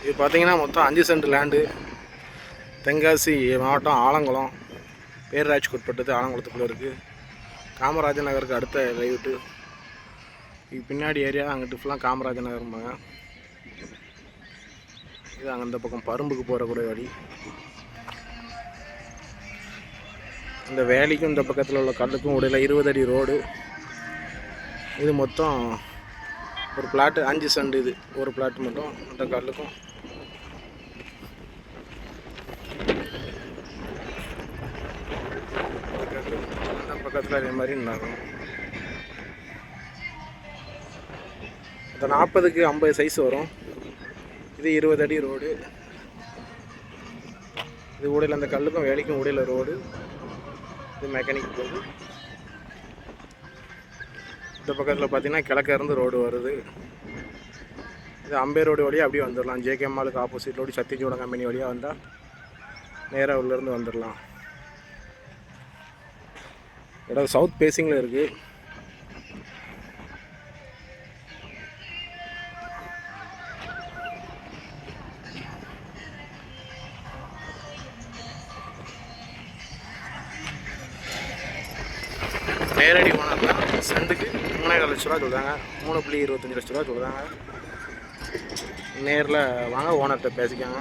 இது பார்த்தீங்கன்னா மொத்தம் 5 சென்ட் லேண்டு. தென்காசி மாவட்டம் ஆலங்குளம், பேரூராட்சிக்கு உட்பட்டது. ஆலங்குளத்துக்குள்ளே இருக்குது. காமராஜர் நகருக்கு அடுத்த லைவிட்டு. இது பின்னாடி ஏரியா, அங்கிட்டு ஃபுல்லாக காமராஜர் நகர்ம்பாங்க. இது அங்கே இந்த பக்கம் பரும்புக்கு போகிறக்கூடிய வழி. இந்த வேலிக்கும் இந்த பக்கத்தில் உள்ள கல்லுக்கும் இடையில 20 அடி ரோடு. இது மொத்தம் ஒரு பிளாட்டு 5 சென்ட். இது ஒரு பிளாட் மட்டும். அந்த கல்லுக்கும் அந்த பக்கத்தில் அதே மாதிரி நடக்கும். இந்த 40க்கு 50 சைஸ் வரும். இது 20 அடி ரோடு. இது ஊடையில் அந்த கல்லுக்கும் வேலைக்கும் ஊடையில் ரோடு. இது மெக்கானிக் போகுது. இந்த பக்கத்தில் பார்த்தீங்கன்னா கிழக்க இருந்து ரோடு வருது. இது அம்பே ரோடு வழியாக அப்படியே வந்துடலாம். ஜேகே மாலுக்கு ஆப்போசிட் ரோடு சத்தியஜோட கம்பெனி வழியாக வந்தால் நேராக உள்ளேருந்து வந்துடலாம். இடம் சவுத் பேசிங்கில் இருக்குது. நேரடி ஓனர் தான். சென்ட்டுக்கு 3,4 லட்ச ரூபா சொல்கிறாங்க. 3.25 லட்ச ரூபா சொல்கிறாங்க. நேரில் வாங்க, ஓனர்கிட்ட பேசிக்காங்க.